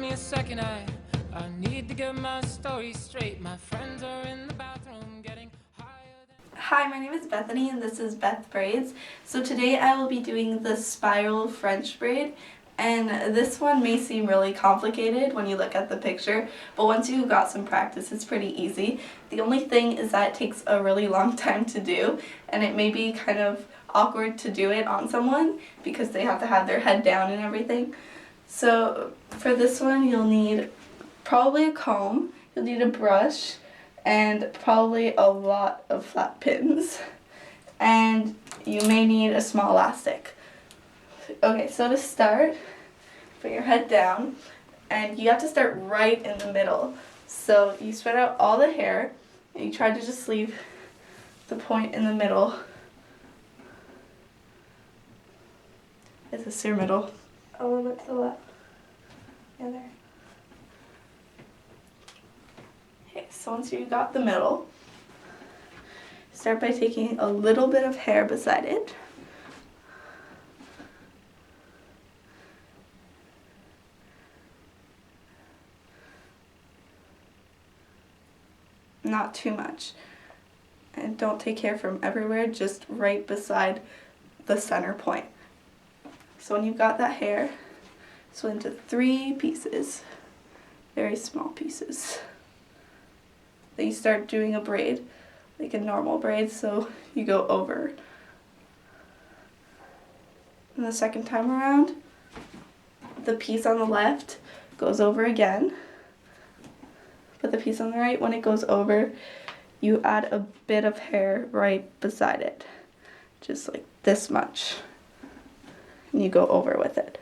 me a second, I need to get my story straight. My friends are in the bathroom getting higher than... Hi, my name is Bethany and this is Beth Braids. So today I will be doing the spiral French braid, and this one may seem really complicated when you look at the picture, but once you got some practice it's pretty easy. The only thing is that it takes a really long time to do, and it may be kind of awkward to do it on someone because they have to have their head down and everything. So for this one you'll need probably a comb, you'll need a brush, and probably a lot of flat pins. And you may need a small elastic. Okay, so to start, put your head down, and you have to start right in the middle. So you spread out all the hair, and you try to just leave the point in the middle. Is this your middle? A little bit to the left. Yeah, there. Okay, so once you got the middle, start by taking a little bit of hair beside it. Not too much. And don't take hair from everywhere, just right beside the center point. So when you've got that hair, split into 3 pieces, very small pieces. Then you start doing a braid, like a normal braid, so you go over. And the second time around, the piece on the left goes over again, but the piece on the right, when it goes over, you add a bit of hair right beside it, just like this much, and you go over with it.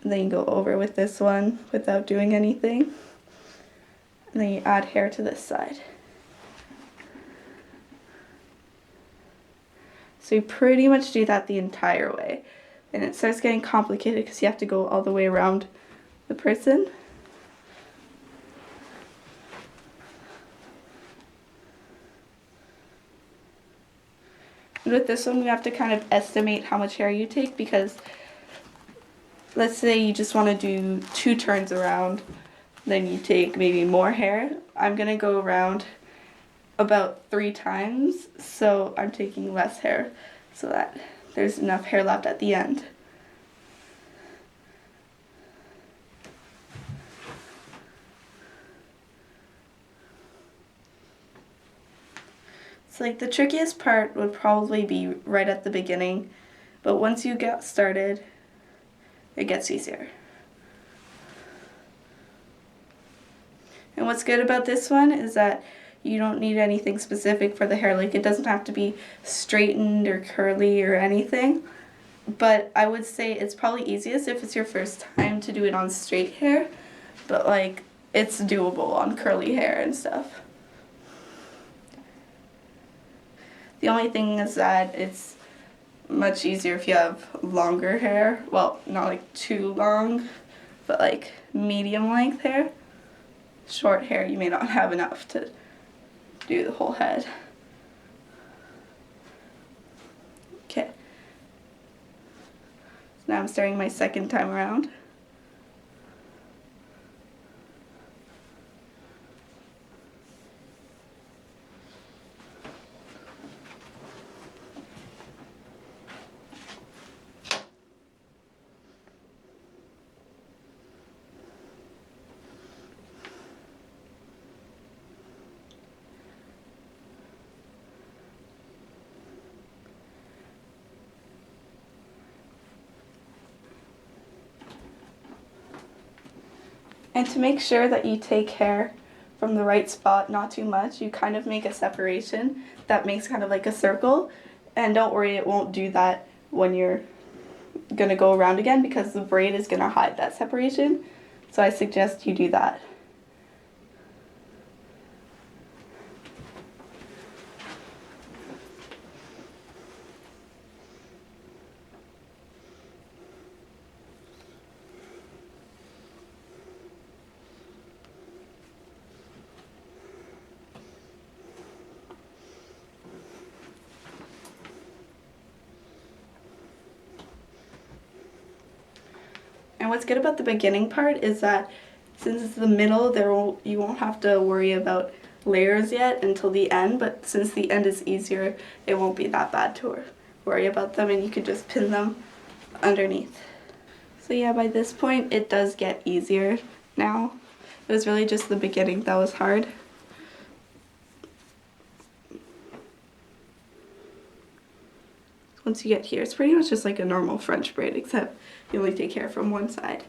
And then you go over with this one without doing anything. And then you add hair to this side. So you pretty much do that the entire way. And it starts getting complicated because you have to go all the way around the person. And with this one, you have to kind of estimate how much hair you take, because let's say you just want to do 2 turns around, then you take maybe more hair. I'm going to go around about 3 times, so I'm taking less hair so that there's enough hair left at the end. So like the trickiest part would probably be right at the beginning, but once you get started, it gets easier. And what's good about this one is that you don't need anything specific for the hair. Like, it doesn't have to be straightened or curly or anything. But I would say it's probably easiest if it's your first time to do it on straight hair. But like, it's doable on curly hair and stuff. The only thing is that it's much easier if you have longer hair. Well, not like too long, but like medium length hair. Short hair, you may not have enough to do the whole head. Okay. So now I'm starting my second time around. And to make sure that you take hair from the right spot, not too much, you kind of make a separation that makes kind of like a circle. And don't worry, it won't do that when you're going to go around again, because the braid is going to hide that separation. So I suggest you do that. And what's good about the beginning part is that since it's the middle, you won't have to worry about layers yet until the end, but since the end is easier, it won't be that bad to worry about them, and you can just pin them underneath. So yeah, by this point it does get easier now. It was really just the beginning that was hard. Once you get here, it's pretty much just like a normal French braid, except you only take hair from one side.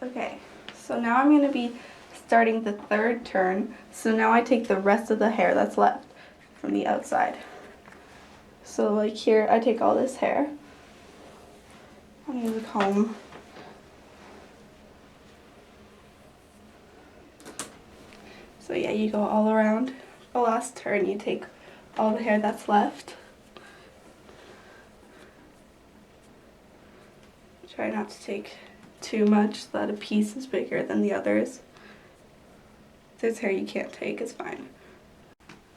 Okay, so now I'm going to be starting the third turn. So now I take the rest of the hair that's left from the outside. So like here, I take all this hair. I'll use a comb. So yeah, you go all around. The last turn, you take all the hair that's left. Try not to take too much so that a piece is bigger than the others. If there's hair you can't take, it's fine.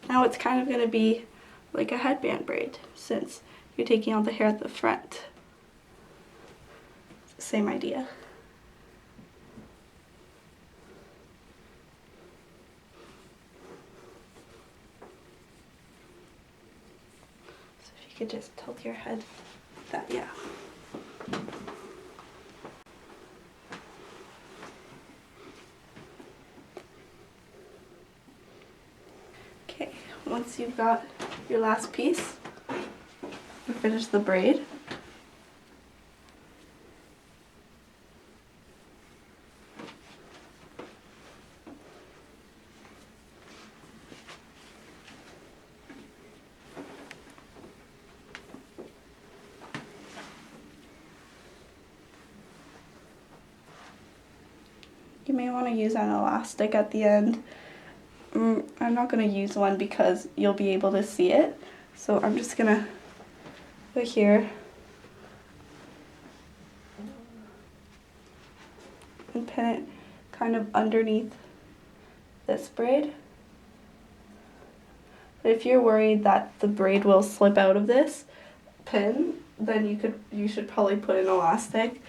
Now it's kind of going to be like a headband braid since you're taking all the hair at the front. It's the same idea. So if you could just tilt your head like that, yeah. Once you've got your last piece, you finish the braid. You may want to use an elastic at the end. I'm not going to use one because you'll be able to see it. So I'm just going to put here and pin it kind of underneath this braid. But if you're worried that the braid will slip out of this pin, then you should probably put an elastic.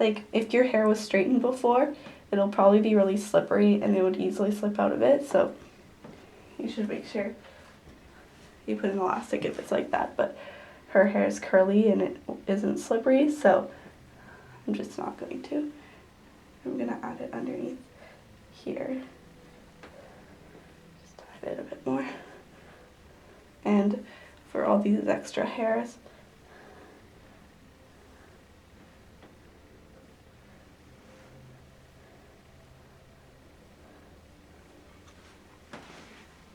Like if your hair was straightened before, it'll probably be really slippery and it would easily slip out of it, so you should make sure you put an elastic if it's like that. But her hair is curly and it isn't slippery, so I'm just not going to. I'm going to add it underneath here. Just add it a bit more. And for all these extra hairs,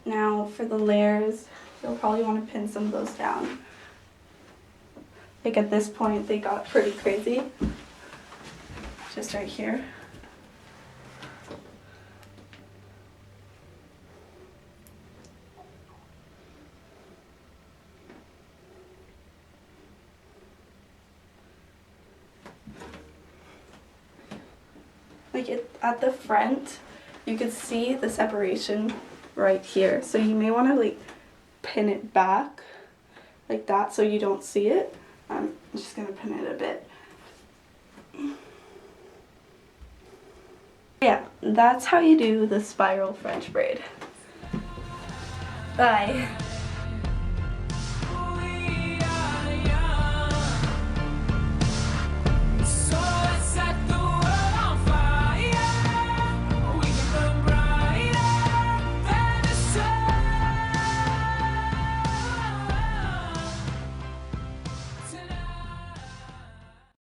now for the layers, you'll probably want to pin some of those down. Like at this point, they got pretty crazy. Just right here. Like at the front, you could see the separation right here. So you may want to like pin it back like that so you don't see it. I'm just going to pin it a bit. Yeah, that's how you do the spiral French braid. Bye.